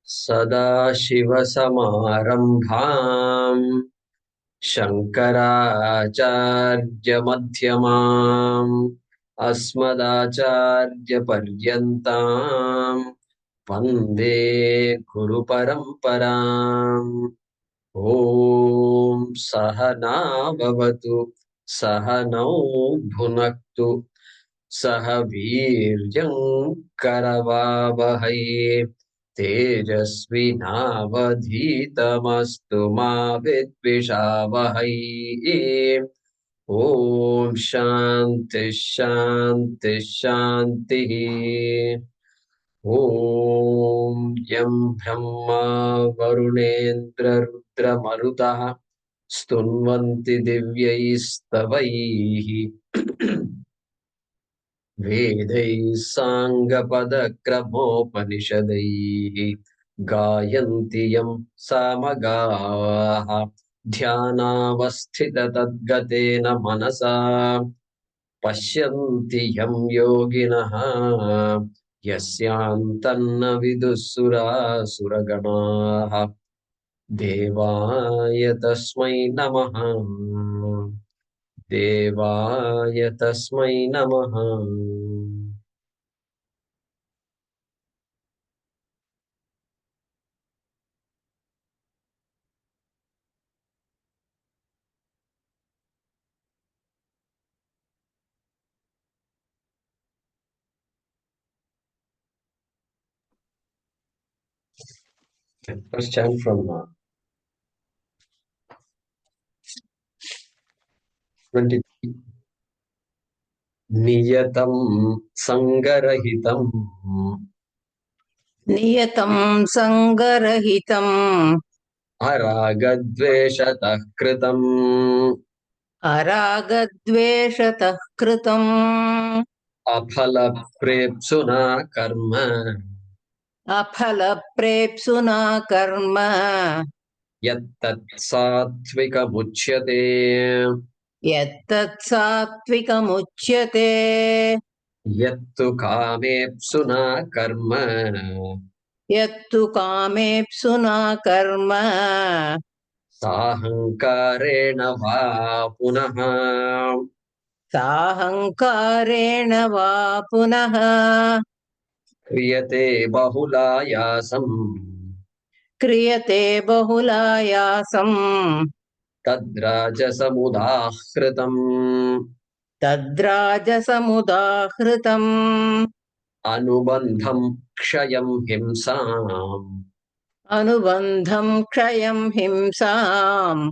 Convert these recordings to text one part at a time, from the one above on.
सदाशिवसमारम्भाम् शङ्कराचार्यमध्यमाम् अस्मदाचार्यपर्यन्ताम् वन्दे गुरुपरम्पराम्। ॐ सहना भवतु सहनौ भुनक्तु सह वीर्यं करवावहै तेजस्विनावधीतमस्तु मा विद्विषावहै। ॐ शान्ति शान्ति शान्तिः। ॐ यं ब्रह्मा वरुणेन्द्ररुद्रमरुतः स्तुन्वन्ति दिव्यैस्तवैः वेदैः साङ्गपदक्रमोपनिषदैः गायन्ति यं सामगाः ध्यानावस्थिततद्गतेन मनसा पश्यन्ति यं योगिनः यस्यान्तन्न विदुःसुरासुरगणाः देवाय तस्मै नमः। देवाय तस्मै नमः। First chant from 23. नियतं संगरहितं नियतं संगरहितम् अरागद्वेषतः कृतम् अरागद्वेषतः कृतम् अफलप्रेप्सुना कर्म अफलप्रेप्सुना कर्म यत्तत् सात्विकमुच्यते। यत्तत् सात्विकमुच्यते। यत्तु कामेप्सुना कर्म यत्तु कामेप्सुना कर्म साहङ्कारेण वा पुनः साहङ्कारेण वा पुनः क्रियते बहुलायासम् क्रियते बहुलायासम् तद्राजसमुदाहृतम् तद्राजसमुदाहृतम् अनुबन्धं क्षयं हिंसाम् अनुबन्धं क्षयं हिंसाम्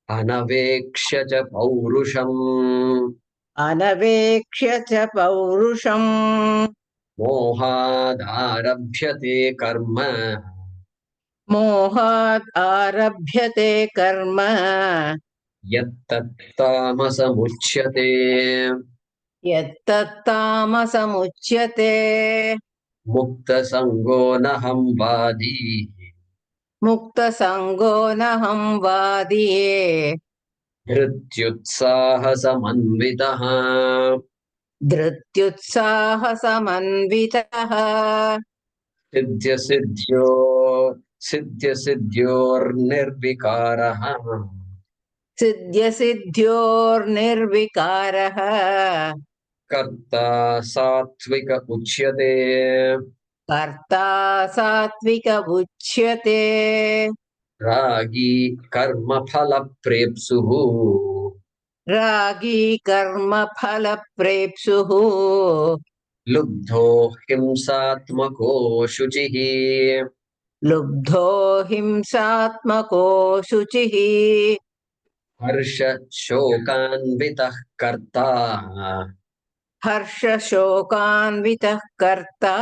अनवेक्ष्य च पौरुषम् अनवेक्ष्य च पौरुषम् मोहादारभ्यते कर्म मोहात् आरभ्यते कर्म यत्तत्तामसमुच्यते। यत्तत्तामसमुच्यते। मुक्तसङ्गो नहं वादी मुक्तसङ्गो n'हं वादिये धृत्युत्साहसमन्वितः धृत्युत्साहसमन्वितः सिद्ध्यसिद्ध्यो सिद्ध्यसिद्ध्योर्निर्विकारः सिद्ध्यसिद्ध्योर्निर्विकारः कर्ता सात्विक उच्यते। कर्ता सात्विक उच्यते। रागी कर्मफलप्रेप्सुः रागी कर्मफलप्रेप्सुः लुब्धो हिंसात्मको शुचिः लुब्धो हिंसात्मको शुचिः हर्षशोकान्वितः कर्ता हर्षशोकान्वितः कर्ता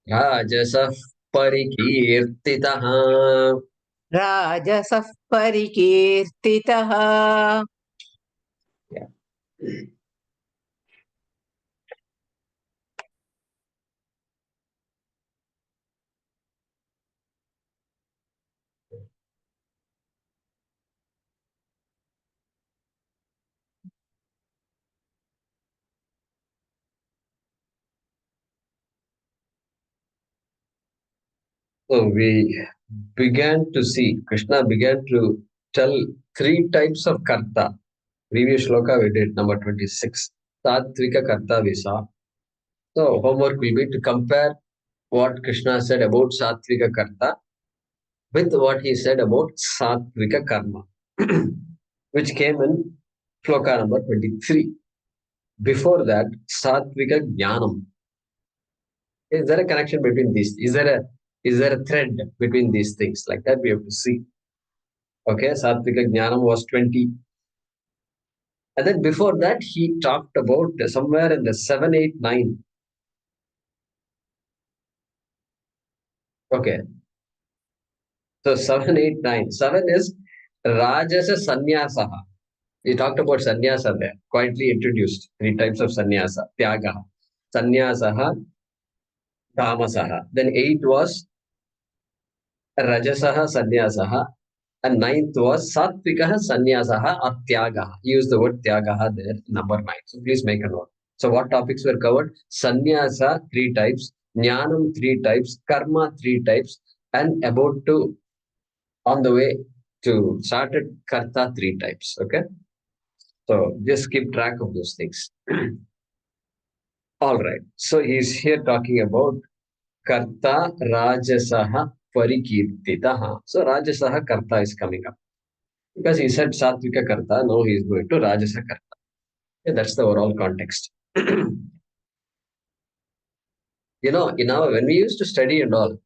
राजसः परिकीर्तितः। राजसः परिकीर्तितः। So we began to see, Krishna began to tell three types of karta. Previous shloka we did, number 26. Satvika karta we saw. So homework will be to compare what Krishna said about Satvika karta with what he said about Satvika karma, which came in shloka number 23. Before that, Satvika jnanam. Is there a connection between these? Is there a thread between these things? Like that we have to see. Okay, Satvika jnanam was 20. And then before that, he talked about somewhere in the 7, 8, 9. Okay, so 7, 8, 9. 7 is Rajasa Sanyasaha. We talked about sannyasa there, quietly introduced three types of sannyasa. Tyaga, sanyasaha, tamasaha. Then 8 was Rajasaha Sanyasaha, and ninth was Satvikaha Sanyasaha or Tyagaha. He used the word Tyagaha there, number 9. So please make a note. So what topics were covered? Sannyasa, 3 types, Jnanam, 3 types, Karma, 3 types, and about to, on the way to started Karta, 3 types. Okay. So just keep track of those things. All right. So he's here talking about Karta Rajasaha Parikirtitaha. So Rajasaha Karta is coming up. Because he said Satvika Karta, now he is going to Rajasa Karta. Yeah, that's the overall context. When we used to study and all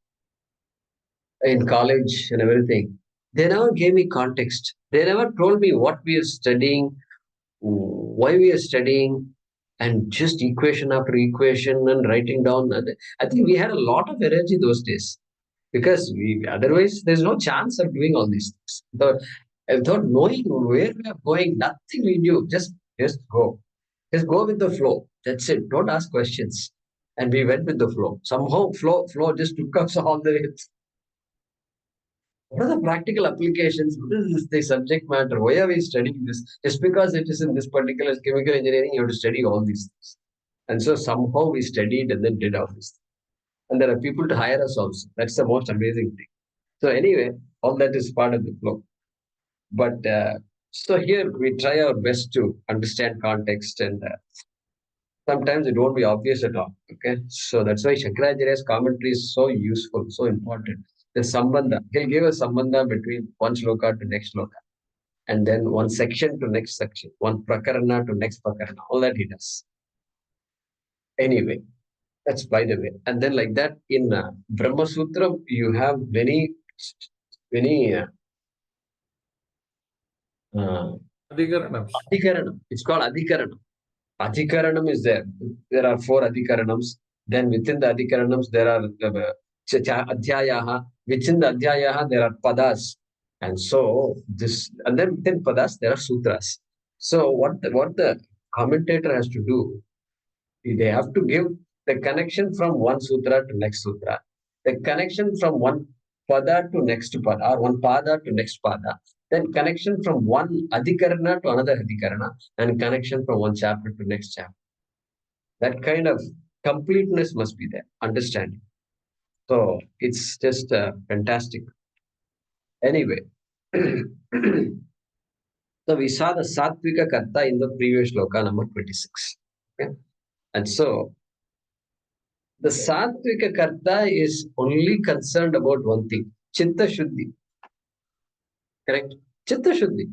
in college and everything, they never gave me context. They never told me what we are studying, why we are studying, and just equation after equation and writing down. And I think we had a lot of energy those days because otherwise there's no chance of doing all these things. Without knowing where we are going, nothing we knew. Just go. Just go with the flow. That's it. Don't ask questions. And we went with the flow. Somehow flow just took us all the way. What are the practical applications? What is this the subject matter? Why are we studying this? Just because it is in this particular chemical engineering, you have to study all these things. And so somehow we studied and then did all this. And there are people to hire us also. That's the most amazing thing. So anyway, all that is part of the flow. But so here we try our best to understand context, and sometimes it won't be obvious at all. Okay, so that's why Shankaracharya's commentary is so useful, so important. The sambandha, he'll give a sambandha between one shloka to next shloka, and then one section to next section, one prakarana to next prakarana. All that he does. Anyway, that's by the way. And then like that in Brahma Sutra, you have many uh, Adhikaranams. adhikaranam. It's called adhikaranam. Adhikaranam is there. There are 4 adhikaranams. Then within the adhikaranams, there are adhyayaha. Within the adhyayaha, there are padas. And so and then within padas, there are sutras. So what the commentator has to do, they have to give the connection from one sutra to next sutra, the connection from one pada to next pada, or one pada to next pada, then connection from one adhikarana to another adhikarana, and connection from one chapter to next chapter. That kind of completeness must be there, understanding. So it's just fantastic. Anyway, so we saw the Satvika Karta in the previous shloka number 26. Okay? And so the Satvika Karta is only concerned about one thing, Chitta Shuddhi. Correct? Chitta Shuddhi.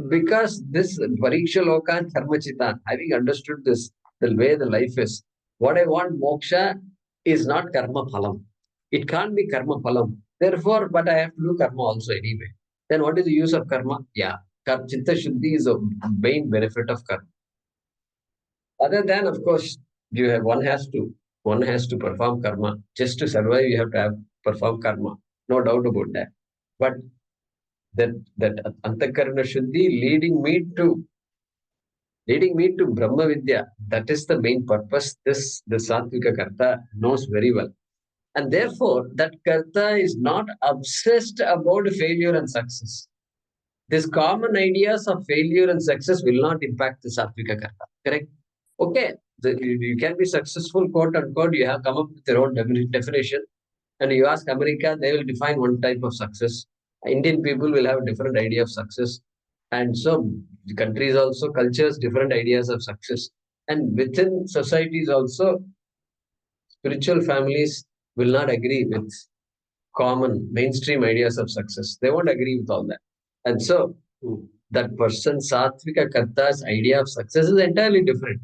Because this Pariksha Loka Karma Chitta, having understood this, the way the life is, what I want moksha is not karma phalam. It can't be karma phalam. Therefore, but I have to do karma also anyway. Then what is the use of karma? Yeah. Chitta Shuddhi is a main benefit of karma. Other than, of course, one has to perform karma. Just to survive, you have to perform karma. No doubt about that. But that antakarana shuddhi leading me to Brahma Vidya. That is the main purpose. The Satvika Karta knows very well. And therefore, that Karta is not obsessed about failure and success. These common ideas of failure and success will not impact the Satvika Karta. Correct? Okay, you can be successful, quote unquote. You have come up with your own definition. And you ask America, they will define one type of success. Indian people will have a different idea of success. And so the countries also, cultures, different ideas of success. And within societies also, spiritual families will not agree with common mainstream ideas of success. They won't agree with all that. And so that person, Satvika Karta's idea of success is entirely different.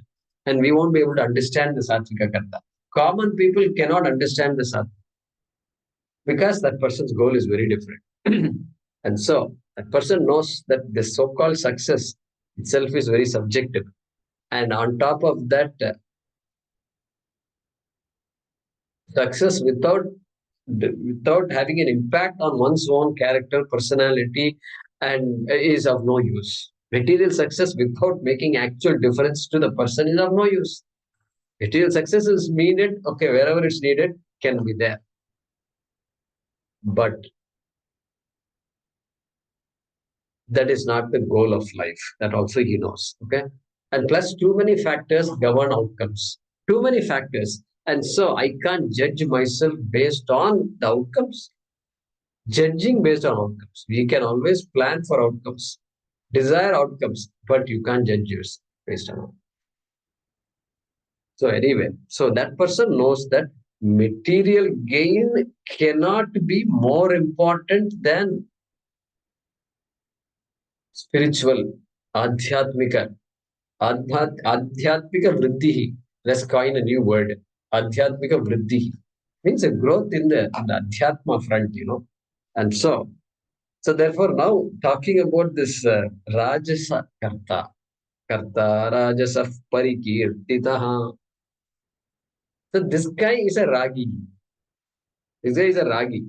And we won't be able to understand the Satvika Karta. Common people cannot understand the Satvika because that person's goal is very different. And so that person knows that the so-called success itself is very subjective. And on top of that, success without having an impact on one's own character, personality, and is of no use. Material success without making actual difference to the person is of no use. Material success is needed, okay, wherever it's needed, can be there. But that is not the goal of life. That also he knows. Okay. And plus, too many factors govern outcomes. Too many factors. And so I can't judge myself based on the outcomes. Judging based on outcomes. We can always plan for outcomes, desire outcomes, but you can't judge yourself based on outcomes. So anyway, so that person knows that material gain cannot be more important than spiritual, adhyatmika, adhyatmika vriddhi. Let's coin a new word. Adhyatmika vriddhi means a growth in the adhyatma front, And so therefore now talking about this Rajasa Karta Rajasa Parikirtitaha. So this guy is a Ragi. This guy is a Ragi.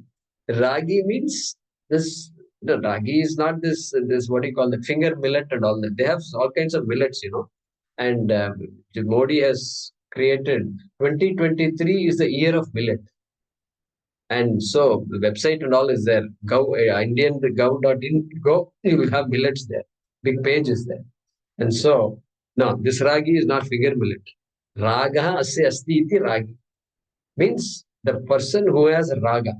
Ragi means this. The ragi is not this what do you call the finger millet and all that. They have all kinds of millets. And Modi has created 2023 is the year of millet. And so the website and all is there. Indian the gov.in go, you will have millets there. Big page is there. And so no, this ragi is not finger millet. Raga asya asti iti ragi. Means the person who has raga,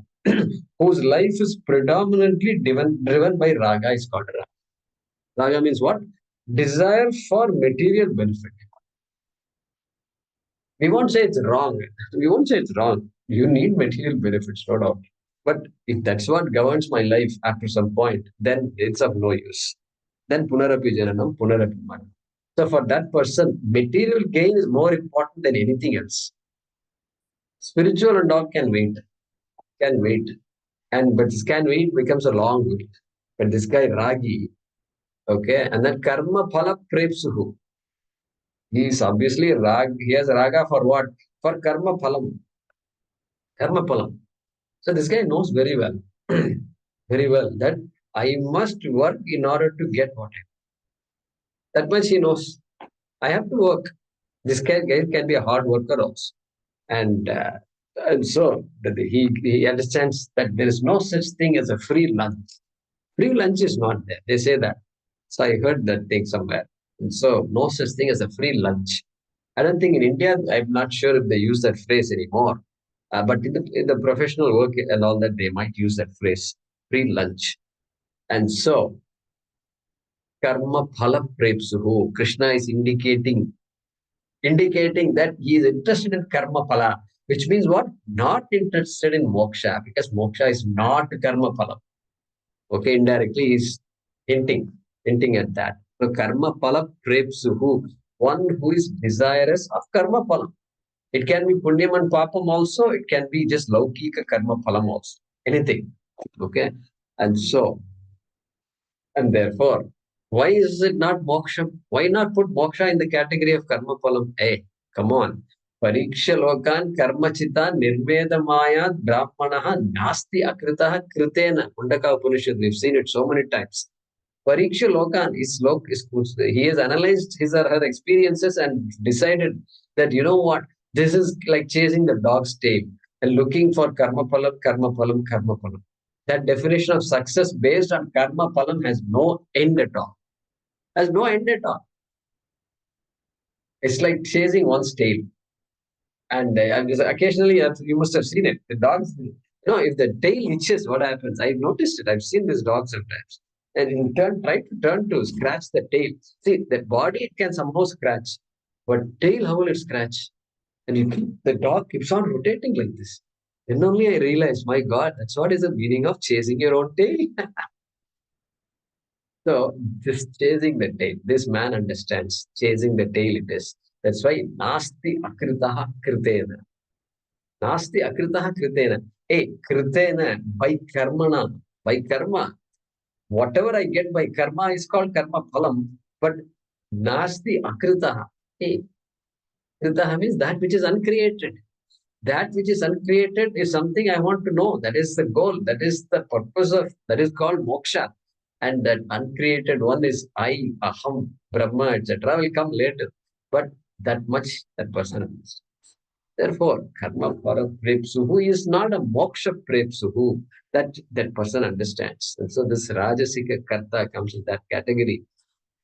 whose life is predominantly driven by raga is called raga. Raga means what? Desire for material benefit. We won't say it's wrong. We won't say it's wrong. You need material benefits, no doubt. But if that's what governs my life after some point, then it's of no use. Then punarapi jananam, punarapi manam. So for that person, material gain is more important than anything else. Spiritual and all can wait. But this can wait becomes a long wait. But this guy Ragi, okay, and then karma phala prepsuhu. He is obviously he has raga for what? For karma phalam. Karma phalam. So this guy knows very well, very well that I must work in order to get what I want. That much he knows. I have to work. This guy can be a hard worker also. And so he understands that there is no such thing as a free lunch. Free lunch is not there. They say that. So I heard that thing somewhere. And so no such thing as a free lunch. I don't think in India, I'm not sure if they use that phrase anymore. But in the professional work and all that, they might use that phrase, free lunch. And so, karma phala prepsuhu. Krishna is indicating that he is interested in karma phala, which means what? Not interested in moksha, because moksha is not karma phala. Okay, indirectly he's hinting at that. So karma phala prepsuhu, one who is desirous of karma phala. It can be punyam and papam also. It can be just laukika karma phalam also. Anything. Okay. And so, and therefore, why is it not moksha? Why not put moksha in the category of karma phalam? Hey, come on. Pariksha lokan karma chitta nirvedamaya brahmanaha nasti akritaha kritena. Mundaka Upanishad, we've seen it so many times. Pariksha lokan he has analyzed his or her experiences and decided that, you know what, this is like chasing the dog's tail and looking for karma palam, karma palam, karma palam. That definition of success based on karma palam has no end at all. Has no end at all. It's like chasing one's tail. And occasionally, you must have seen it. If the tail itches, what happens? I've noticed it. I've seen this dog sometimes. And in turn, try to turn to scratch the tail. See, the body it can somehow scratch, but tail, how will it scratch? And the dog keeps on rotating like this. Then only I realized, my God, that's what is the meaning of chasing your own tail. So, this chasing the tail, this man understands chasing the tail it is. That's why nasti akritaha kritena. Nasti akritaha kritena. Hey, kritena, by karmana, by karma. Whatever I get by karma is called karma phalam. But nasti akritaha. Hey, kritaha means that which is uncreated. That which is uncreated is something I want to know. That is the goal. That is the purpose of, that is called moksha. And that uncreated one is I, aham, Brahma, etc. will come later. But that much that person understands. Therefore, karma para prepsuhu is not a moksha prepsuhu. That person understands. And so this rajasika karta comes in that category.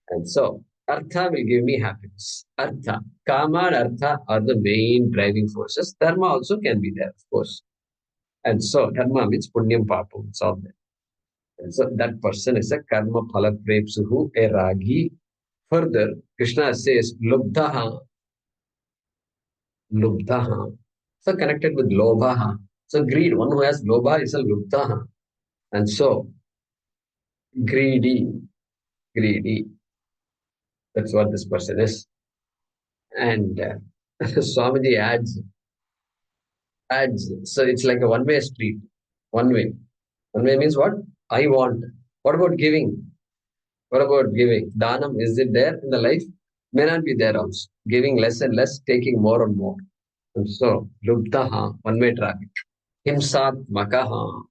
And so Artha will give me happiness. Artha. Kama and Artha are the main driving forces. Dharma also can be there, of course. And so Dharma means Punyam Papam. It's all there. And so that person is a Karma Phala Prepsuhu, a Ragi. Further, Krishna says Lubdhaha. Lubdhaha. So connected with Lobhaha. So greed. One who has Lobha is a Lubdhaha. And so greedy. Greedy. That's what this person is. And Swamiji adds, so it's like a one-way street. One way. One way means what? I want. What about giving? What about giving? Dhanam, is it there in the life? May not be there also. Giving less and less, taking more and more. And so, lubdhaha, one-way traffic. Himsat makaha.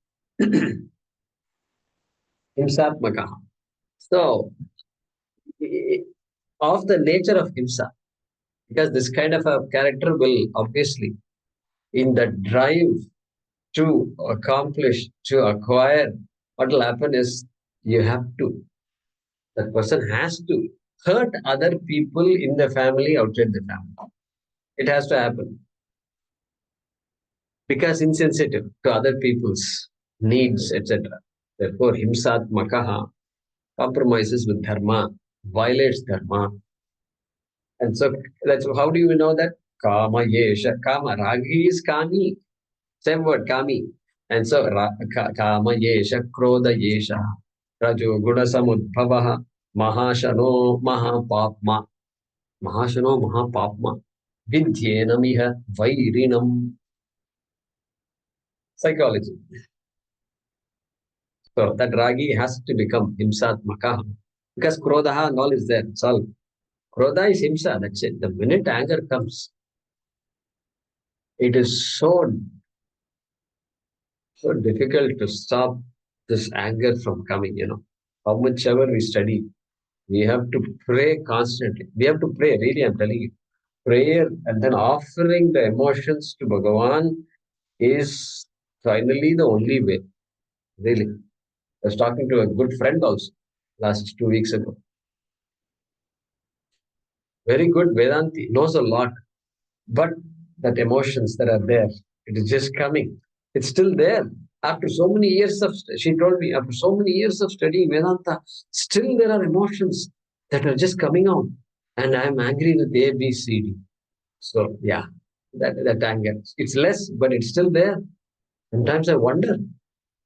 Himsat makaha. So, of the nature of himsa, because this kind of a character will obviously, in the drive to accomplish, to acquire, what will happen is you have to, that person has to hurt other people in the family, outside the family. It has to happen because insensitive to other people's needs, etc. Therefore, himsat makaha compromises with dharma, violates dharma. And so that's how do you know that? Kama yesha. Kama. Ragi is kami. Same word, kami. And so kama yesha, krodha yesha, rajo guna samudbhavaha, mahashano mahapapma. Mahashano mahapapma. Vidyenamiha vairinam. Psychology. So that ragi has to become himsatmaka. Because krodha and all is there. It's all. Krodha is himsa, that's it. The minute anger comes, it is so difficult to stop this anger from coming. How much ever we study, we have to pray constantly. We have to pray, really, I'm telling you. Prayer and then offering the emotions to Bhagavan is finally the only way. Really. I was talking to a good friend also last 2 weeks ago. Very good Vedanti, knows a lot, but that emotions that are there, it is just coming. It's still there. After so many years of, she told me, after so many years of studying Vedanta, still there are emotions that are just coming out. And I'm angry with A, B, C, D. So, yeah, that anger. It's less, but it's still there. Sometimes I wonder,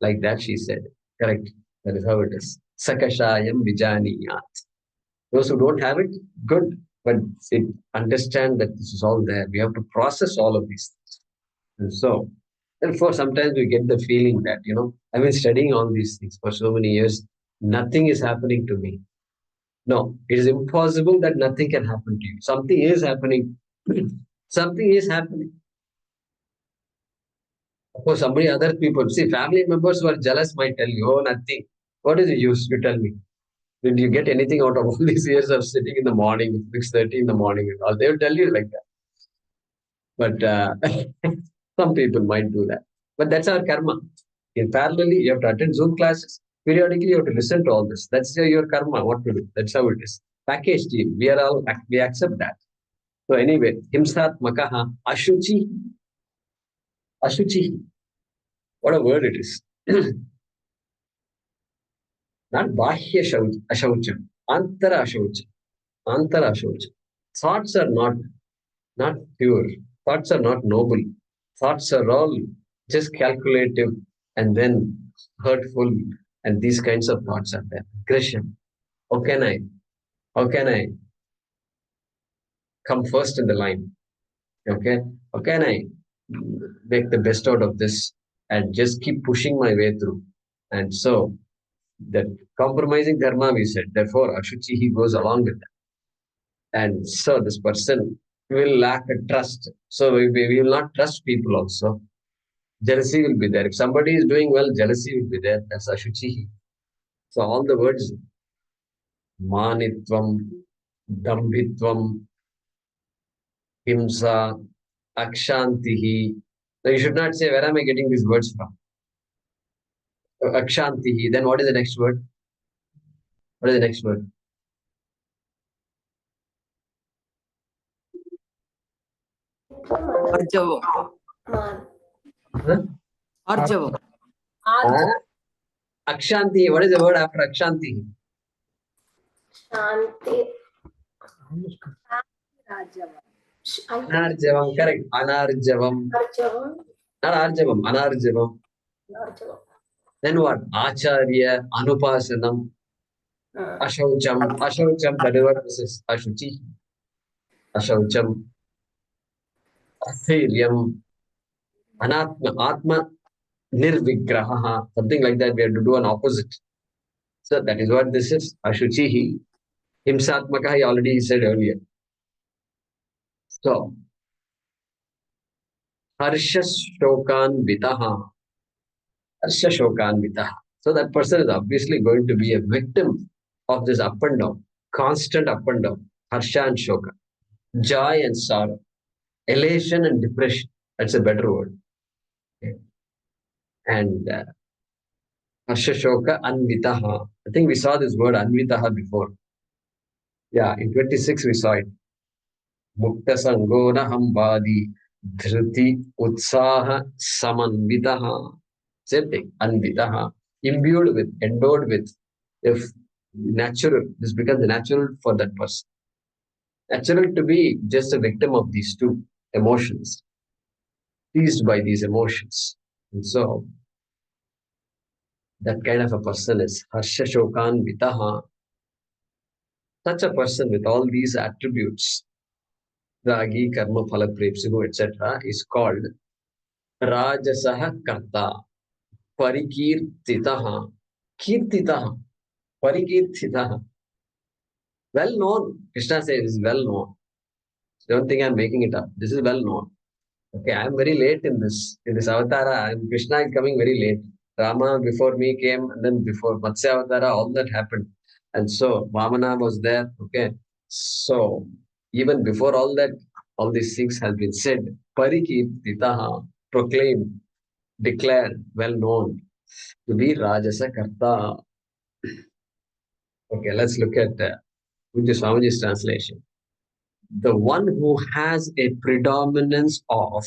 like that she said. Correct. That is how it is. Sakashayam vijaniyat. Those who don't have it, good. But understand that this is all there. We have to process all of these things. And so, therefore, sometimes we get the feeling that, I've been studying all these things for so many years. Nothing is happening to me. No, it is impossible that nothing can happen to you. Something is happening. Something is happening. Of course, other people, see, family members who are jealous might tell you, oh, nothing. What is the use? You tell me. Did you get anything out of all these years of sitting in the morning, 6:30 in the morning and all? They will tell you like that. But some people might do that. But that's our karma. In parallelly, you have to attend Zoom classes. Periodically, you have to listen to all this. That's your karma, what to do. That's how it is. Package deal. We accept that. So anyway, himsat makaha ashuchi. Ashuchi. What a word it is. Not bahya ashaucham, antara ashaucham, antara ashaucham. Thoughts are not pure. Thoughts are not noble. Thoughts are all just calculative and then hurtful, and these kinds of thoughts are there. Aggression. How can I? How can I come first in the line? Okay. How can I make the best out of this and just keep pushing my way through? And so that compromising dharma, we said, therefore Ashuchi he goes along with that. And so this person will lack a trust. So we will not trust people also. Jealousy will be there. If somebody is doing well, jealousy will be there. That's Ashuchi. So all the words manitvam, dambhitvam, himsa, akshantihi. Now you should not say, where am I getting these words from? Akshantihi. Then what is the next word? What is the next word? Arjavam. Huh? Arjavam. Akshanti. What is the word after Akshanti? Shanti. Anarjavam. Correct. Anarjavam. Arjavam. Not Arjavam. Anarjavam. Arjavam. Then what? Acharya. Anupasanam. Ashaucham. Ashaucham. That is what this is. Ashuchi. Ashaucham. Athairyam. Anatma. Atma. Nirvigraha. Something like that. We have to do an opposite. So that is what this is. Ashuchihi. Himsatmaka. He already said earlier. So, Harsha Shokan Vitaha. Harsha Shokan Vitaha. So that person is obviously going to be a victim of this up and down, constant up and down. Harsha and Shoka. Joy and sorrow. Elation and depression. That's a better word. Okay. And Harsha Shoka Anvitaha. I think we saw this word Anvitaha before. Yeah, in 26 we saw it. Mukta Sangona Hambadi Dhriti Utsaha Samanvitaha. Same thing, Anvitaha. Imbued with, endowed with. If natural, this becomes natural for that person. Natural to be just a victim of these two emotions, seized by these emotions. And so that kind of a person is Harsha Shokan Vitaha. Such a person with all these attributes, Ragi, Karma, Phala, Prepsigo, etc., is called Rajasaha Karta, Parikirtitaha, Kirtitaha, Parikirtitaha. Well known. Krishna says is well known. Don't think I'm making it up. This is well known. Okay, I'm very late in this avatara. Krishna is coming very late. Rama before me came, and then before Matsya avatara, all that happened. And so Vamana was there. Okay. So even before all that, all these things have been said. Parikirtitaha, proclaimed, declared, well known to be Rajasa Karta. Okay, let's look at Pujya Swamiji's translation. The one who has a predominance of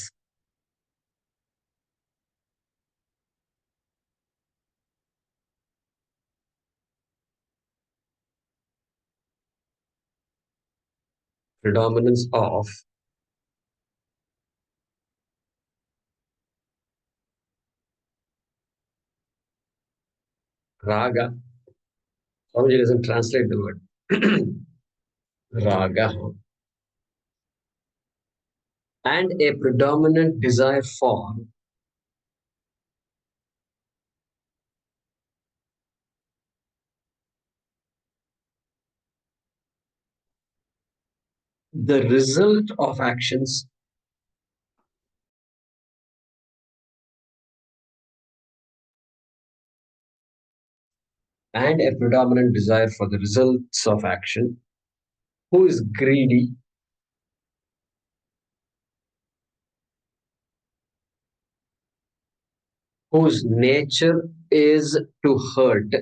raga. Swamiji doesn't translate the word. Raga. And a predominant desire for the result of actions and a predominant desire for the results of action, who is greedy, whose nature is to hurt,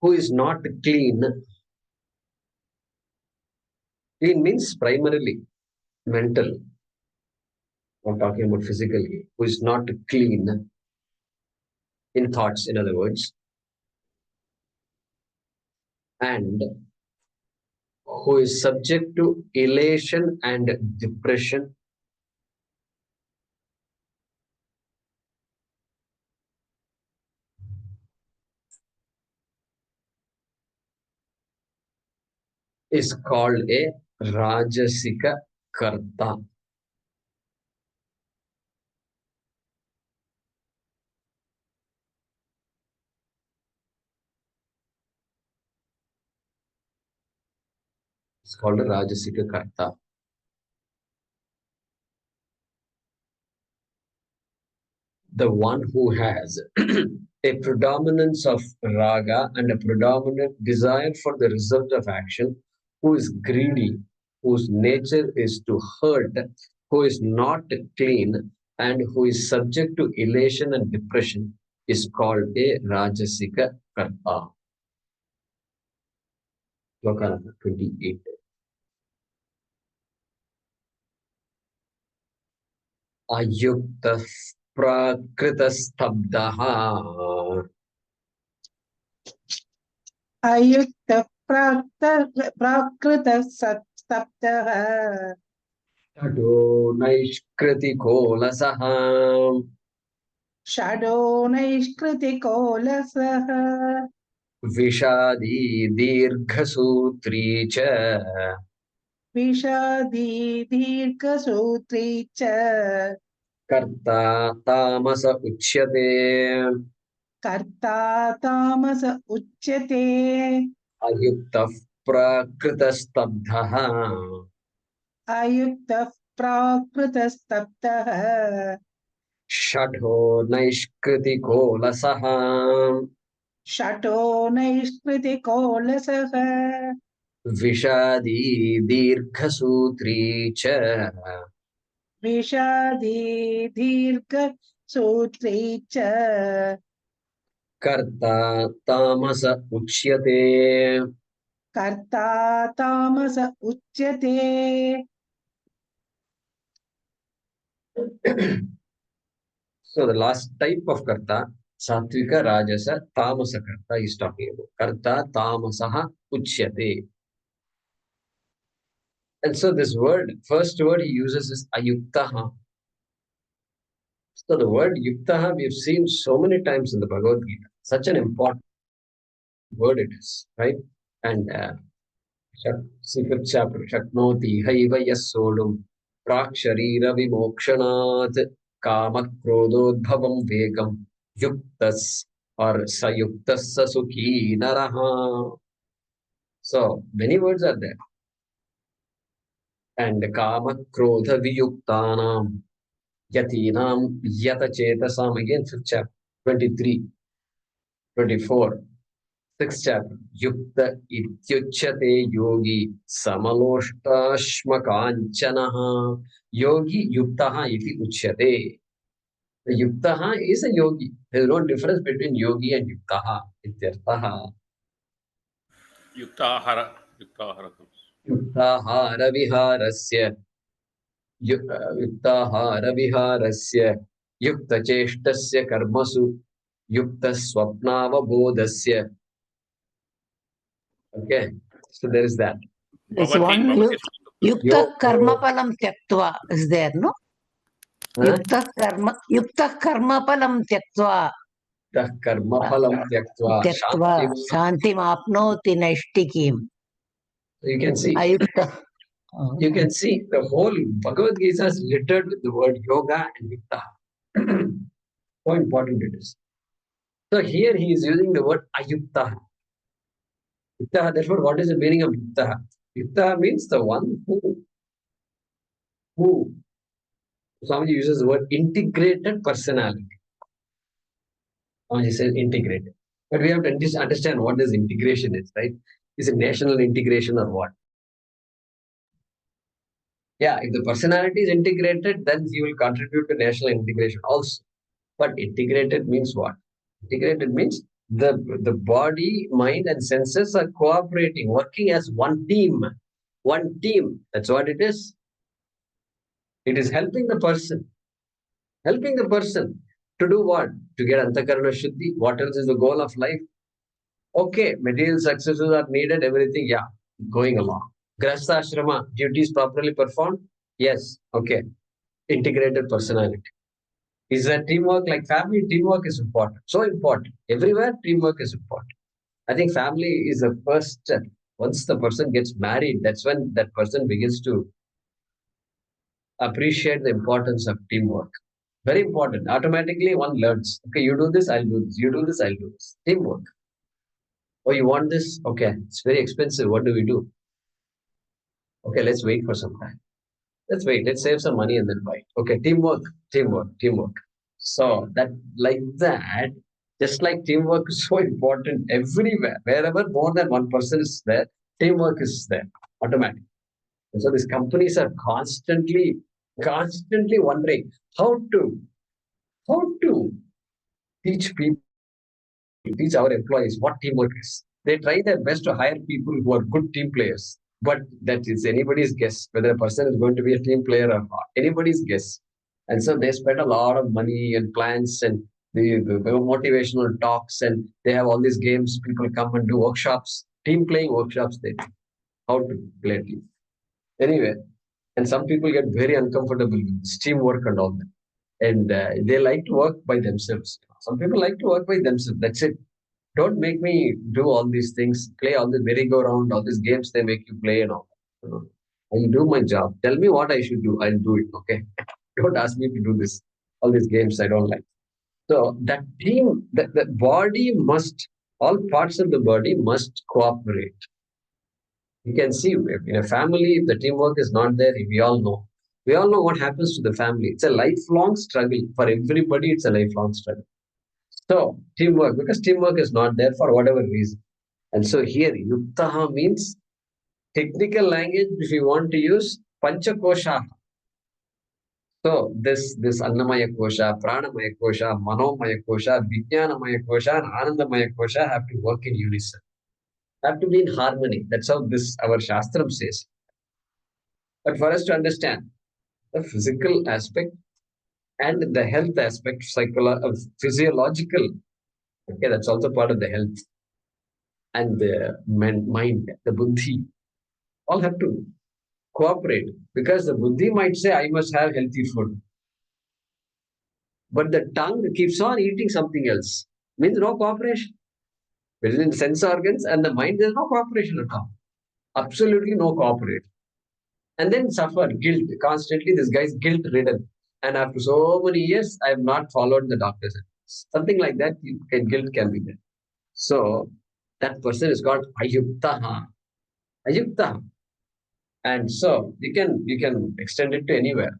who is not clean. Clean means primarily mental. I'm talking about physically. Who is not clean in thoughts, in other words, and who is subject to elation and depression, is called a Rajasika Karta. It's called a Rajasika Karta. The one who has a predominance of raga and a predominant desire for the result of action, who is greedy, whose nature is to hurt, who is not clean, and who is subject to elation and depression, is called a Rajasika Karta. Shloka number 28. Ayukta Prakritastabdaha. Ayukta prakrita saptaha. Tato Naishkritiko Lasaha. Shado naishkritiko lasaha. Vishadi Dirghasutri cha. Vishadi dirghasutri cha. Karta Tamasa Uchyate. Karta tamasa uchyate. Ayukta Prakritastabdhaha. Ayukta prakrita saptaha. Shadho Naishkritiko Lasaha. Shato naishkritiko lasaha. Vishadi Dirghasutri cha. Vishadi dirghasutri cha. Karta Tamasa Uchyate. Karta tamasa uchyate. So the last type of karta, Satvika, Rajasa, Tamasa karta is talking about. Karta Tamasaha Uchyate. And so this word, first word he uses is Ayuktaha. So the word Yuktaha we have seen so many times in the Bhagavad Gita. Such an important word it is, right? And see fifth chapter, Shaknoti Haiva Yasodum Praksharira Vimokshanat Kamakrododbhavam Vegam Yuktas or Sayuktas Sasukhi Naraha. So many words are there. And Kamakrodha Viyuktanam Yatinam Yata Chetasam, again fifth chapter, 23, 24. Sixth chapter, Yukta Ityuchyate Yogi Samaloštashmakanchanaha. Yogi Yuktaha iti Uchyate. The Yuktaha is a yogi. There is no difference between yogi and Yuktaha. Ityartaha. Yuktahara comes. Yuktahara viharasya. Yuktahara viharasya. Yukta cheshtasya karmasu. Yukta swapnavabodhasya. Okay, so there is that. This one Yukta Karmapalam Tyaktva is there, no? Yukta Karmapalam Tyaktva. Karmaphalam tyaktva Tyaktva Shantim Apnoti Naishtikim. You can see. Ayukta. You can see the whole Bhagavad Gita is littered with the word yoga and Yukta. How important it is. So here he is using the word Ayukta. Yukta, therefore, what is the meaning of Yukta? Yukta means the one who Swamiji uses the word integrated personality. Swamiji says integrated. But we have to understand what this integration is, right? Is it national integration or what? Yeah, if the personality is integrated, then he will contribute to national integration also. But integrated means what? Integrated means the body, mind, and senses are cooperating, working as one team. One team. That's what it is. It is helping the person. Helping the person to do what? To get antakarana shuddhi. What else is the goal of life? Okay, material successes are needed, everything, yeah, going along. Grahastha ashrama, duties properly performed? Yes, okay. Integrated personality. Is that teamwork like family? Teamwork is important. So important. Everywhere, teamwork is important. I think family is the first step. Once the person gets married, that's when that person begins to appreciate the importance of teamwork. Very important. Automatically, one learns. Okay, you do this, I'll do this. You do this, I'll do this. Teamwork. Oh, you want this? Okay, it's very expensive. What do we do? Okay, let's wait for some time. Let's wait. Let's save some money and then buy. Okay, teamwork, teamwork, teamwork. So that like that, just like teamwork is so important everywhere, wherever more than one person is there, teamwork is there automatically. And so these companies are constantly wondering how to teach people, teach our employees what teamwork is. They try their best to hire people who are good team players, but that is anybody's guess whether a person is going to be a team player or not. Anybody's guess. And so they spend a lot of money and plans and the motivational talks, and they have all these games. People come and do workshops, team playing workshops. They do how to play a team. Anyway, and some people get very uncomfortable with this teamwork and all that. And they like to work by themselves. Some people like to work by themselves. That's it. Don't make me do all these things, play all the merry-go-round, all these games they make you play and all. You know, I'll do my job. Tell me what I should do. I'll do it. Okay. Don't ask me to do this. All these games I don't like. So that team, the body must, all parts of the body must cooperate. You can see in a family, if the teamwork is not there, we all know. We all know what happens to the family. It's a lifelong struggle. For everybody, it's a lifelong struggle. So teamwork, because teamwork is not there for whatever reason. And so here, yuktaha means technical language, if you want to use, panchakosha. So this Annamaya Kosha, Pranamaya Kosha, Manomaya Kosha, Vijnanamaya Kosha, and Anandamaya Kosha have to work in unison. Have to be in harmony. That's how this our Shastram says. But for us to understand the physical aspect and the health aspect, physiological, okay, that's also part of the health. And the mind, the buddhi, all have to cooperate, because the buddhi might say, I must have healthy food. But the tongue keeps on eating something else. Means no cooperation. Between sense organs and the mind, there's no cooperation at all. Absolutely no cooperation. And then suffer guilt. Constantly, this guy's guilt ridden. And after so many years, I have not followed the doctor's advice. Something like that, guilt can be there. So that person is called ayuktaha. Ayuktaha. And so you can extend it to anywhere.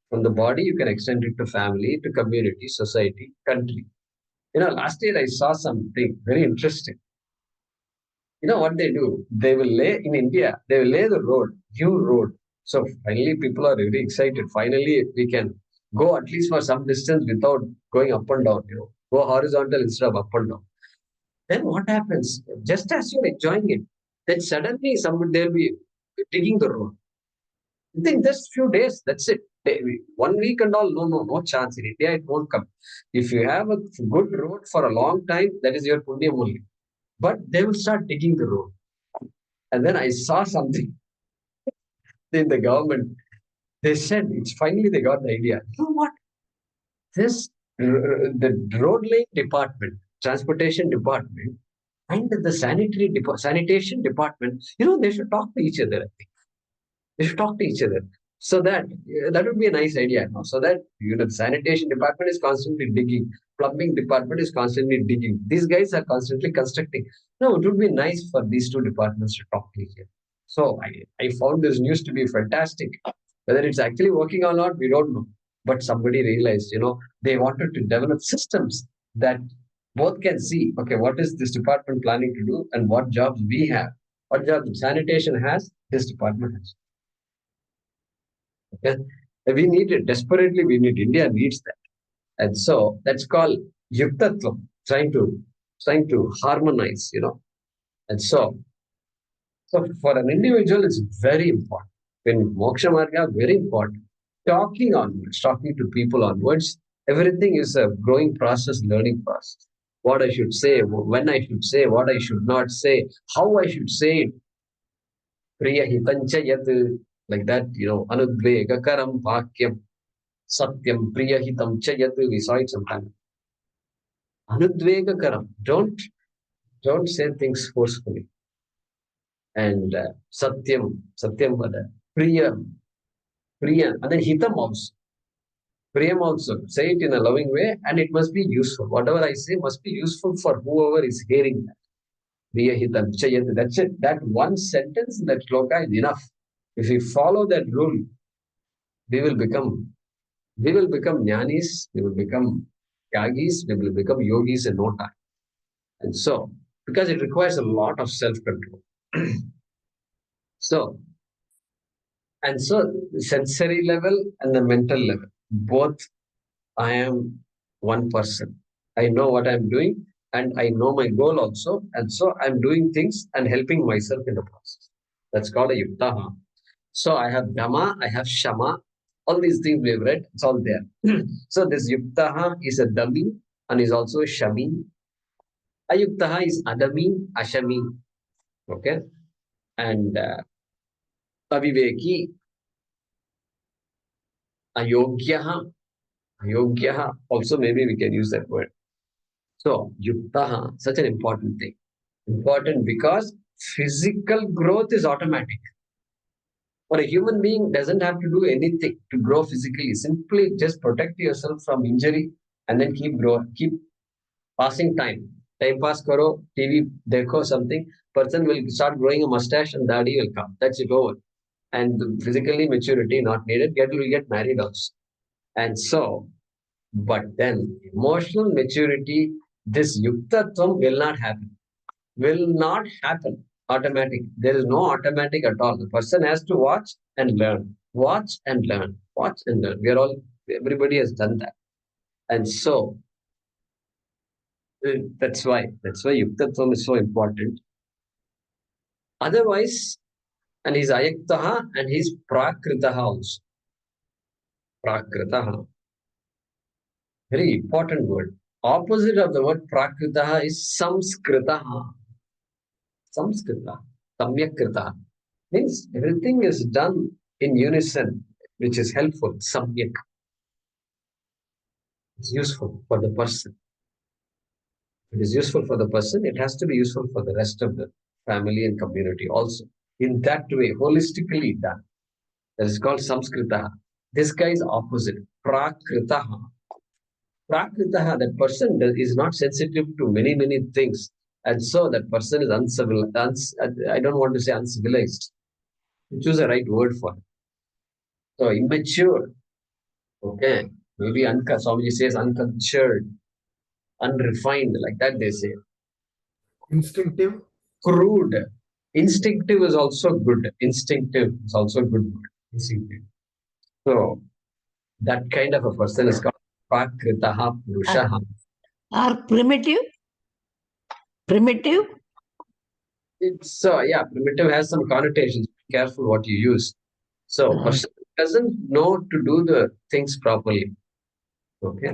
From the body, you can extend it to family, to community, society, country. Last year I saw something very interesting. You know what they do? They will lay in India, they will lay the road, new road. So finally, people are really excited. Finally, we can go at least for some distance without going up and down, go horizontal instead of up and down. Then what happens? Just as you're enjoying it, then suddenly somebody they'll be digging the road. Within just few days, that's it. 1 week and all, no chance. In India, it won't come. If you have a good road for a long time, that is your punya only. But they will start digging the road. And then I saw something in the government. They said, it's finally they got the idea. You know what? The road lane department, transportation department, and the sanitation department, they should talk to each other. I think they should talk to each other. So that would be a nice idea. No? So that the sanitation department is constantly digging, plumbing department is constantly digging. These guys are constantly constructing. No, it would be nice for these two departments to talk to each other. So I found this news to be fantastic. Whether it's actually working or not, we don't know. But somebody realized, they wanted to develop systems that both can see, okay, what is this department planning to do and what jobs we have. What jobs sanitation has, this department has. Okay? We need it desperately. We need India needs that, and so that's called yuktatvam. Trying to trying to harmonize, And so for an individual, it's very important. In Moksha Marga, very important. Talking onwards, talking to people onwards, everything is a growing process, learning process. What I should say, when I should say, what I should not say, how I should say it. Priya hitancha yat, like that, anudvegakaram vakyam satyam priya hitam cha yat, we saw it sometime. Anudvegakaram, don't say things forcefully. And satyam, priya, and then hitam also. Priyam also, say it in a loving way, and it must be useful. Whatever I say must be useful for whoever is hearing that. Priya hitam chayat. That's it. That one sentence in that shloka is enough. If we follow that rule, we will become jnanis, we will become yagis, we will become yogis in no time. And so, because it requires a lot of self-control. So, sensory level and the mental level, both I am one person. I know what I'm doing and I know my goal also. And so I'm doing things and helping myself in the process. That's called a yuktaha. So I have dhamma, I have shama. All these things we have read, it's all there. So this yuktaha is a dami and is also a shami. Ayuktaha is adami, ashami. Okay. And aviveki, ayogyaha. Ayogyaha, also maybe we can use that word. So, yuktaha, such an important thing. Important because physical growth is automatic. For a human being, doesn't have to do anything to grow physically. Simply just protect yourself from injury and then keep passing time. Time pass karo, TV dekho something. Person will start growing a mustache and dadi will come. That's it over. And physically maturity not needed. Will get married also. And so, but then emotional maturity, this yuktatvam will not happen. Will not happen automatic. There is no automatic at all. The person has to watch and learn. Watch and learn. Watch and learn. Everybody has done that. And so that's why yuktatvam is so important. Otherwise, and he's ayaktaha and he's prakritaha also. Prakritaha. Very important word. Opposite of the word prakritaha is samskritaha. Samskrita, samyakrita. Means everything is done in unison, which is helpful. Samyak. It's useful for the person. It is useful for the person. It has to be useful for the rest of the family and community also. In that way, holistically done. That is called samskrita. This guy is opposite. Prakritaha. Prakritaha, that person is not sensitive to many things. And so that person is uncivilized. I don't want to say uncivilized. Choose the right word for it. So immature. Okay. Maybe Swamiji says uncultured, unrefined, like that they say. Instinctive. Crude. Instinctive is also good. Instinctive is also a good word. Instinctive. So that kind of a person is called Prakritaha Purushaha. Or primitive? Primitive? It's primitive has some connotations. Be careful what you use. So person doesn't know to do the things properly. Okay.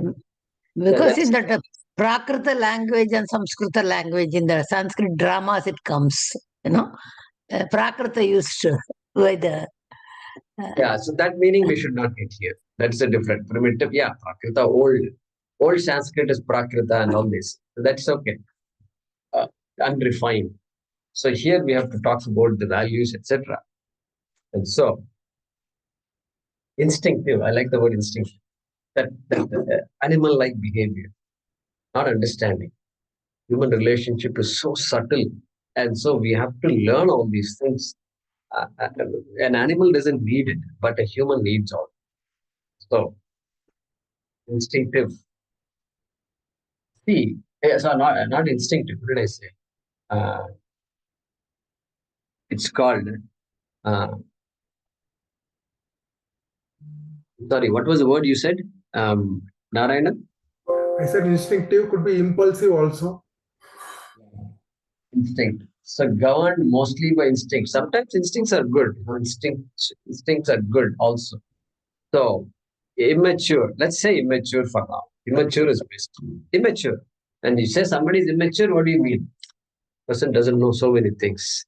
Because in that Prakrita language and Samskrita language, in the Sanskrit dramas it comes, Prakrita used by the... so that meaning we should not get here. That's a different primitive. Prakrita, old Sanskrit is Prakrita and all this. So that's okay. Unrefined. So here we have to talk about the values, etc. And so, instinctive. I like the word instinctive. That animal-like behavior, not understanding. Human relationship is so subtle, and so we have to learn all these things. An animal doesn't need it, but a human needs all. So, instinctive. See, so not instinctive. What did I say? It's called. Sorry, what was the word you said, Narayana? I said instinctive could be impulsive also. instinct. So governed mostly by instinct. Sometimes instincts are good. Instincts are good also. So immature. Let's say immature for now. Immature is best. Immature. And you say somebody is immature, what do you mean? Person doesn't know so many things.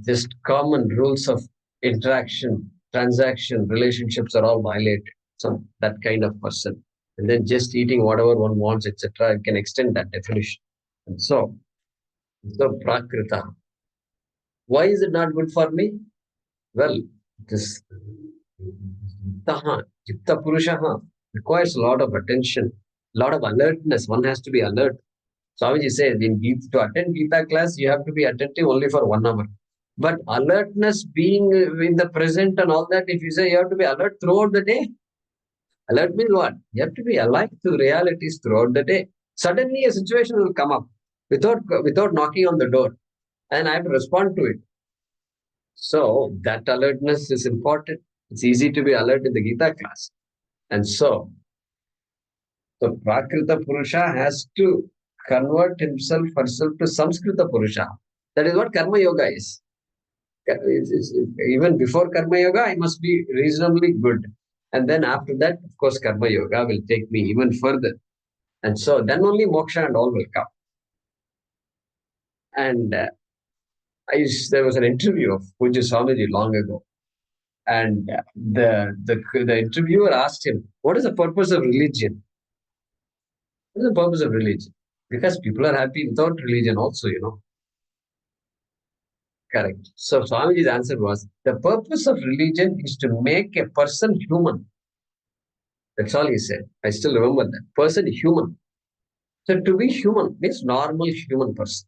Just common rules of interaction, transaction, relationships are all violated. So that kind of person. And then just eating whatever one wants, etc. can extend that definition. And so prakrita. Why is it not good for me? Well, this Yukta Purushaha requires a lot of attention, a lot of alertness. One has to be alert. Swamiji says, to attend Gita class, you have to be attentive only for 1 hour. But alertness, being in the present and all that, if you say you have to be alert throughout the day, alert means what? You have to be alive to realities throughout the day. Suddenly a situation will come up without knocking on the door, and I have to respond to it. So that alertness is important. It's easy to be alert in the Gita class. And so Prakrita Purusha has to convert himself herself to Samskrita Purusha. That is what Karma Yoga is. Even before Karma Yoga, I must be reasonably good. And then after that, of course, Karma Yoga will take me even further. And so then only moksha and all will come. And there was an interview of Puja Swamiji long ago. And the interviewer asked him, what is the purpose of religion? What is the purpose of religion? Because people are happy without religion also, Correct. So Swamiji's answer was, the purpose of religion is to make a person human. That's all he said. I still remember that. Person human. So to be human means normal human person.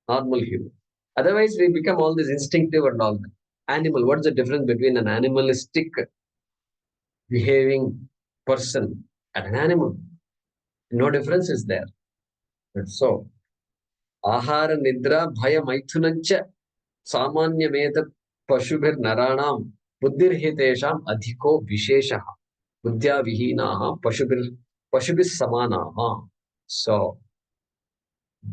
Normal human. Otherwise, we become all this instinctive and all that. Animal. What is the difference between an animalistic behaving person and an animal? No difference is there. So, ahara nidra bhaya maithunancha samanyameta pashubhir naranam buddhirhitesham adhiko visheshaha buddhya vihinaha pashubhis samanaha. So,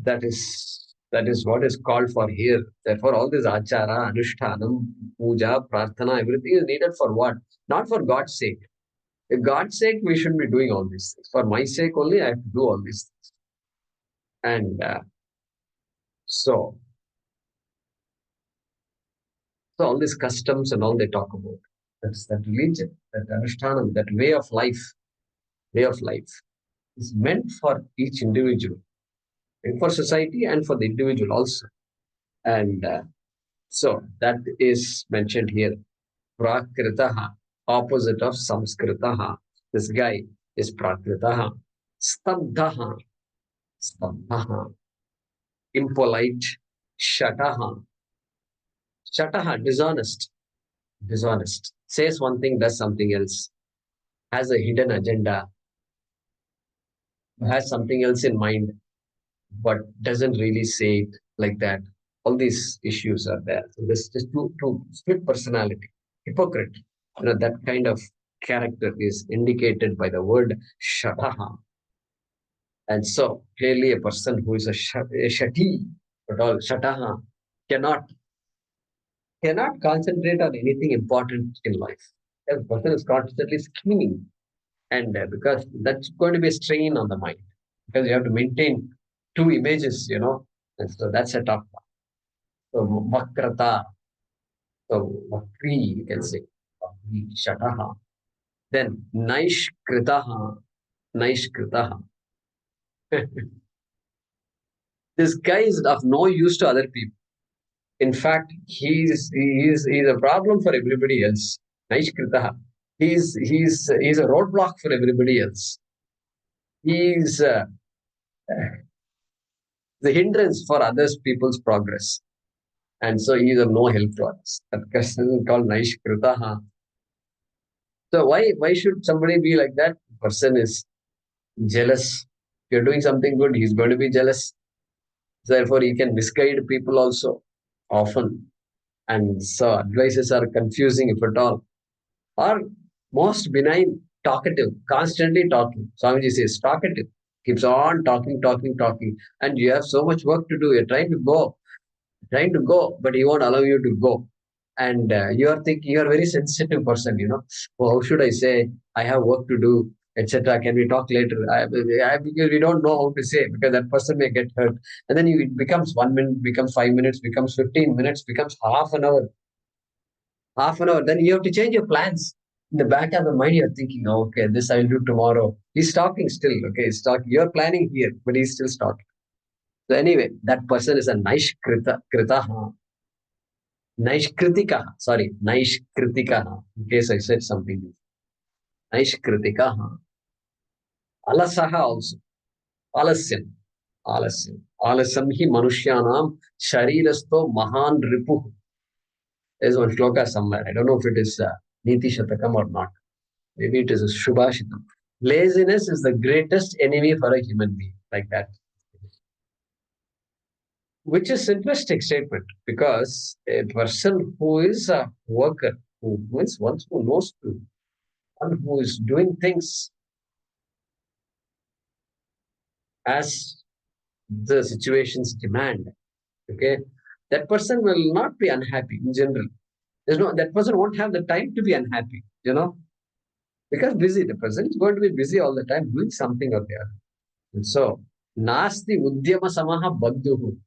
that is what is called for here. Therefore, all this achara, anushtanam, puja, prarthana, everything is needed for what? Not for God's sake. For God's sake, we should be doing all these things. For my sake only, I have to do all these things. And so all these customs and all they talk about, that's that religion, that anushtanam, that way of life is meant for each individual, and for society and for the individual also. And so that is mentioned here. Prakritaha, opposite of Samskritaha. This guy is Prakritaha. Stabdhaha, impolite. Shataha, dishonest. Says one thing, does something else. Has a hidden agenda. Has something else in mind, but doesn't really say it like that. All these issues are there. So this is two split personality, hypocrite. That kind of character is indicated by the word shataha. And so clearly a person who is a shati, but all shataha, cannot concentrate on anything important in life. A person is constantly scheming, and because that's going to be a strain on the mind, because you have to maintain two images, and so that's a tough one. So vakrata, so vakri, you can say, vakri, shataha. Then naishkritaha. This guy is of no use to other people. In fact, he's a problem for everybody else. Naishkritaha. He's a roadblock for everybody else. He's the hindrance for others people's progress. And so he is of no help to others. That person is called Naishkritaha. So why should somebody be like that? The person is jealous. If you're doing something good, he's going to be jealous. Therefore, he can misguide people also often. And so advices are confusing, if at all. Or most benign, talkative, constantly talking. Swamiji says, talkative. Keeps on talking, talking, talking. And you have so much work to do. You're trying to go, but he won't allow you to go. And you are thinking, you are a very sensitive person, Oh, how should I say? I have work to do, etc. Can we talk later? Because we don't know how to say, because that person may get hurt. And then it becomes 1 minute, becomes 5 minutes, becomes 15 minutes, becomes half an hour. Half an hour. Then you have to change your plans. In the back of the mind, you're thinking, oh, okay, this I'll do tomorrow. He's talking still, okay? He's talking. You're planning here, but he's still talking. So anyway, that person is a Kritaha. Naishkritikaha. Sorry, Naishkritikaha. In case I said something. Naishkritikaha. Alasaha also. Alasyam. Alasyam. Alasam hi manushyanam sharirasto mahan ripuh. There's one shloka somewhere. I don't know if it is Niti Shatakam or not. Maybe it is a Shubhashitam. Laziness is the greatest enemy for a human being. Like that. Which is interesting statement, because a person who is a worker, who is one who knows to, one who is doing things as the situations demand, okay, that person will not be unhappy in general. That person won't have the time to be unhappy, because busy. The person is going to be busy all the time doing something or the other. And so, nasti udyama samaha bandhuhu.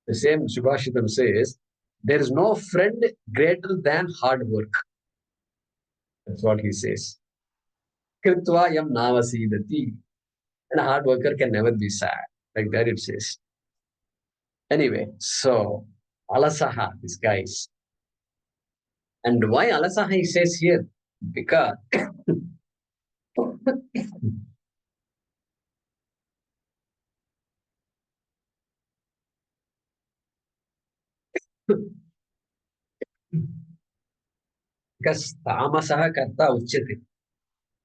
The same Subhashitam says, there is no friend greater than hard work. That's what he says. Kritva yam navasidati. And a hard worker can never be sad. Like that it says. Anyway, so Alasaha, this guy is. And why Alasaha he says here? Because tamasaha karta uchyate.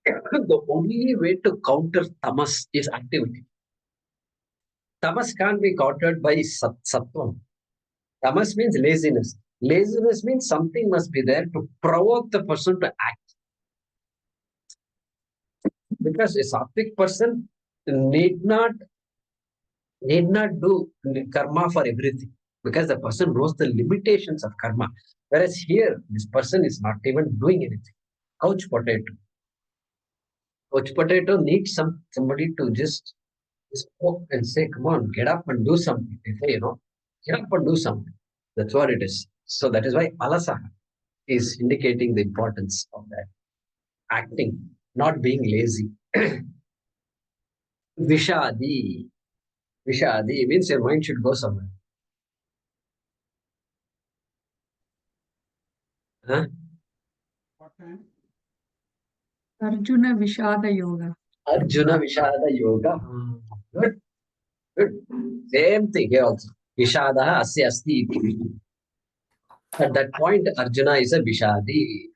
The only way to counter tamas is activity. Tamas can't be countered by sattvam. Tamas means laziness. Laziness means something must be there to provoke the person to act. Because a sattvic person need not do karma for everything, because the person knows the limitations of karma. Whereas here, this person is not even doing anything. Couch potato. Couch potato needs somebody to just poke and say, come on, get up and do something. They say, get up and do something. That's what it is. So that is why alasaha is indicating the importance of that. Acting, not being lazy. Vishadi. Vishadi means your mind should go somewhere. Huh? Arjuna Vishada Yoga. Arjuna Vishada Yoga. Good. Good. Same thing here also. Vishadaha asya asti. At that point, Arjuna is a Vishadi.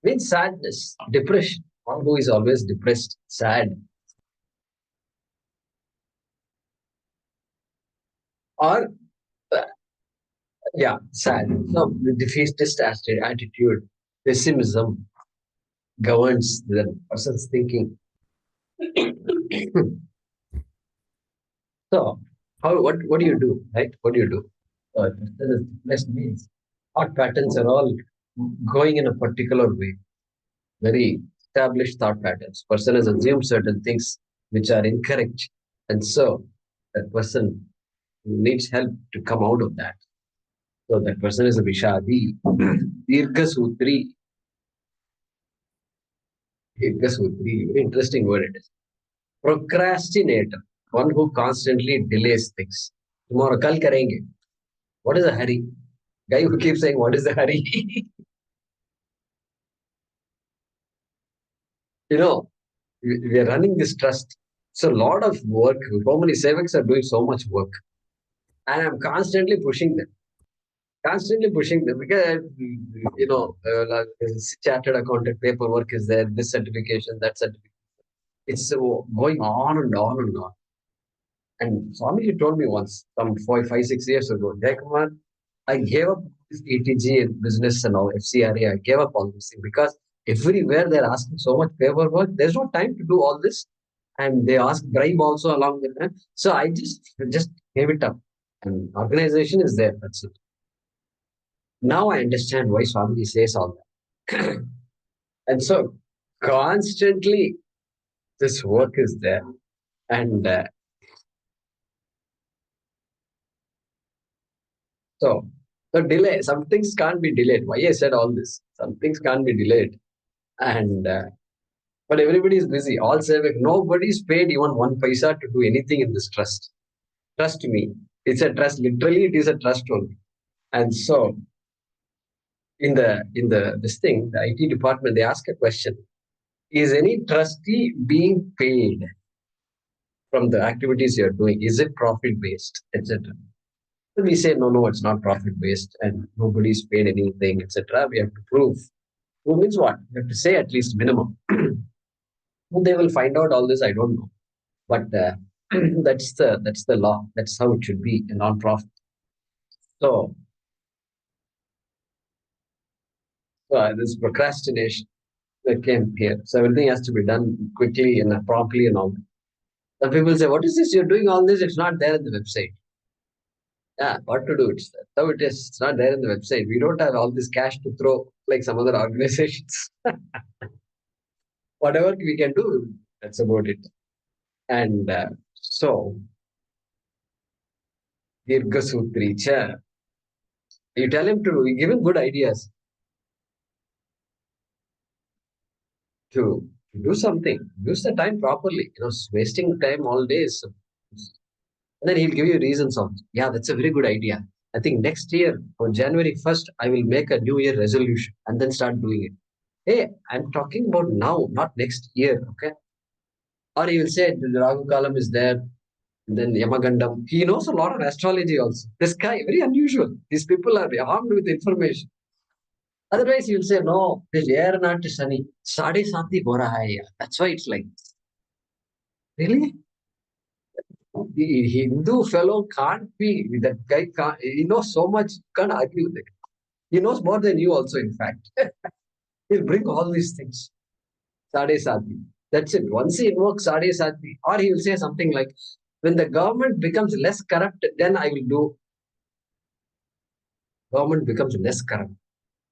Means sadness, depression. One who is always depressed, sad. Or, sad. No, the defeatist attitude, pessimism governs the person's thinking. So, what do you do, right? What do you do? Depressed means thought patterns are all going in a particular way. Very established thought patterns. Person has assumed certain things which are incorrect. And so that person needs help to come out of that. So that person is a Vishadi. Dirgha Sutri. Dirgha Sutri. Very interesting word it is. Procrastinator. One who constantly delays things. Tomorrow, kal karenge. What is a hurry? Guy who keeps saying, what is the hurry? We are running this trust. So a lot of work. So many sevaks are doing so much work. And I'm constantly pushing them. Because, like chartered accountant paperwork is there, this certification, that certification. It's going on and on and on. And Swamiji told me once, some 5-6 years ago, Jai Kumar, I gave up this ETG and business and all, FCRA, I gave up all this thing because everywhere they're asking so much paperwork, there's no time to do all this. and they ask bribe also along with them. So I just gave it up. And organization is there. That's it. Now I understand why Swamiji says all that. And so constantly this work is there. And so the delay, some things can't be delayed. Why I said all this? Some things can't be delayed. And but everybody is busy. All Sevak, nobody's paid even 1 paisa to do anything in this trust. Trust me. It's a trust. Literally, it is a trust only. And so in the this thing, the IT department, they ask a question. Is any trustee being paid from the activities you're doing? Is it profit-based, etc.? So we say, no, it's not profit-based and nobody's paid anything, etc. We have to prove. Prove means what? We have to say at least minimum. Who they will find out all this, I don't know. But that's the law. That's how it should be, a non-profit. So this procrastination that came here. So everything has to be done quickly and promptly and all. Some people say, what is this? You're doing all this. It's not there in the website. Yeah, what to do? That's how it is. It's not there in the website. We don't have all this cash to throw like some other organizations. Whatever we can do, that's about it. And so, Dirgha Sutri cha. You tell him you give him good ideas to do something. Use the time properly. Wasting time all day is. And then he'll give you reasons of, yeah, that's a very good idea. I think next year on January 1st, I will make a New Year resolution and then start doing it. Hey, I'm talking about now, not next year, okay? Or he will say the Rahu Kalam is there, and then Yamagandam. He knows a lot of astrology also. This guy, very unusual. These people are armed with information. Otherwise, he will say, no, this year not sunny. Sade Sati Bora hai. That's why it's like this. Really? The Hindu fellow can't be, that guy can't, he knows so much, can't argue with it. He knows more than you also, in fact. He'll bring all these things. Sade Sati. That's it. Once he invokes Sade Sati, or he will say something like, when the government becomes less corrupt, then I will do. Government becomes less corrupt.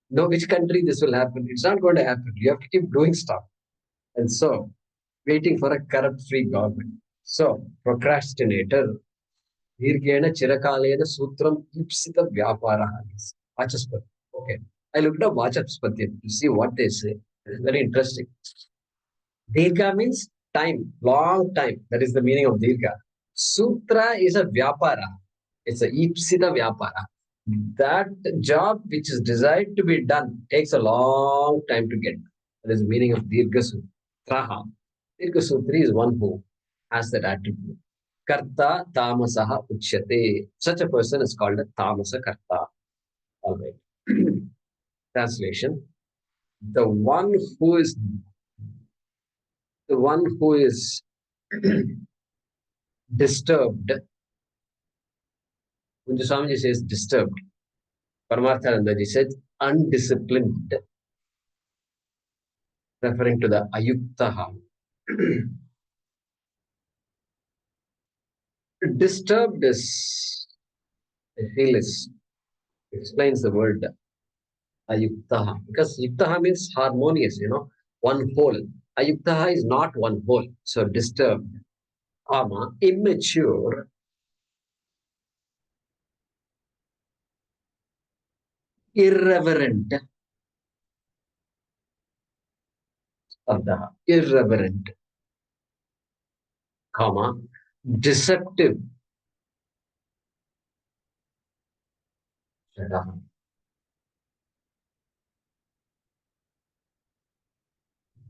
No, which country this will happen? It's not going to happen. You have to keep doing stuff. And so, waiting for a corrupt-free government. So, procrastinator. Dirghena Chirakalena Sutram Ipsita Vyaparaha. Vachaspati. Okay. I looked up Vachaspati to see what they say. It's very interesting. Dirgha means time, long time. That is the meaning of Dirgha. Sutra is a Vyapara. It's a Ipsita Vyapara. That job which is desired to be done takes a long time to get. That is the meaning of Dirgha Sutra. Dirgha Sutri is one who has that attribute. Karta tamasaha uchyate. Such a person is called a tamasa karta. All right. Translation. The one who is disturbed. Kunju Swamiji says disturbed. Paramarthanandaji says undisciplined, referring to the ayuktaha. Disturbed is, I feel, explains the word ayuktaha, because yuktaha means harmonious, one whole. Ayuktaha is not one whole, so disturbed. Immature, irreverent, irreverent, deceptive,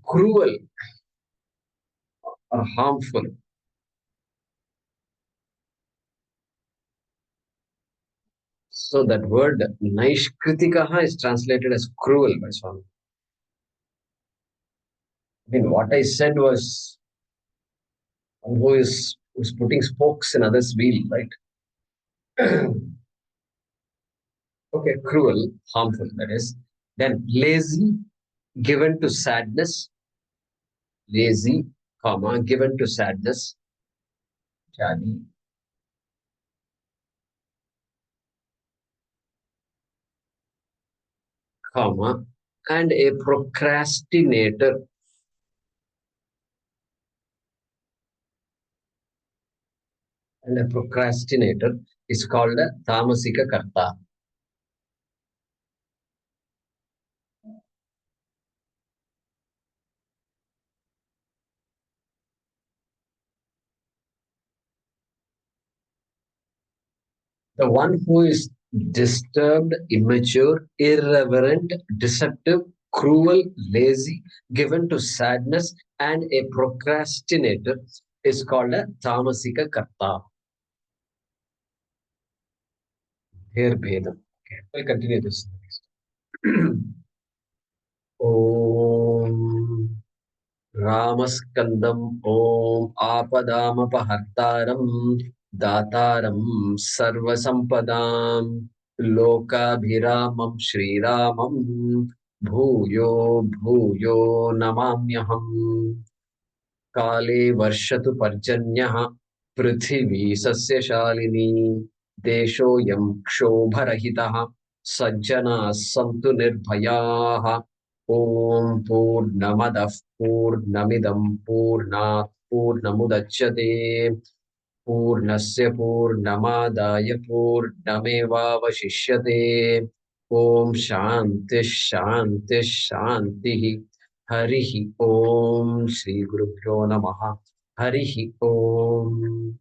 cruel, or harmful. So that word naishkritikaha is translated as cruel by Swami. I mean, what I said was who's putting spokes in others' wheel, right? Okay, cruel, harmful, that is. Then lazy, given to sadness, lazy, comma, given to sadness, Chani, comma, and a procrastinator. And a procrastinator is called a tamasika karta. The one who is disturbed, immature, irreverent, deceptive, cruel, lazy, given to sadness, and a procrastinator is called a tamasika karta. Here, Bhedam. Okay, we'll continue this next. Om Ramaskandam Om Apadamapahartaram Dataram Sarvasampadam Lokabhiramam Shriramam Bhuyo Bhuyo Namamyaham Kale Varshatu Parjanyah Prithvi Sasyashalini Deshoyam Kshobarahitah Sajjana Santu Nirbhayaah Om Purnamadah Purnamidam Purnat Purnamudachyate Purnasya Purnamadaya Purnamevavashishyate Om Shanti Shanti Shanti Harihi Om Shri Gurubhyo Namaha Harihi Om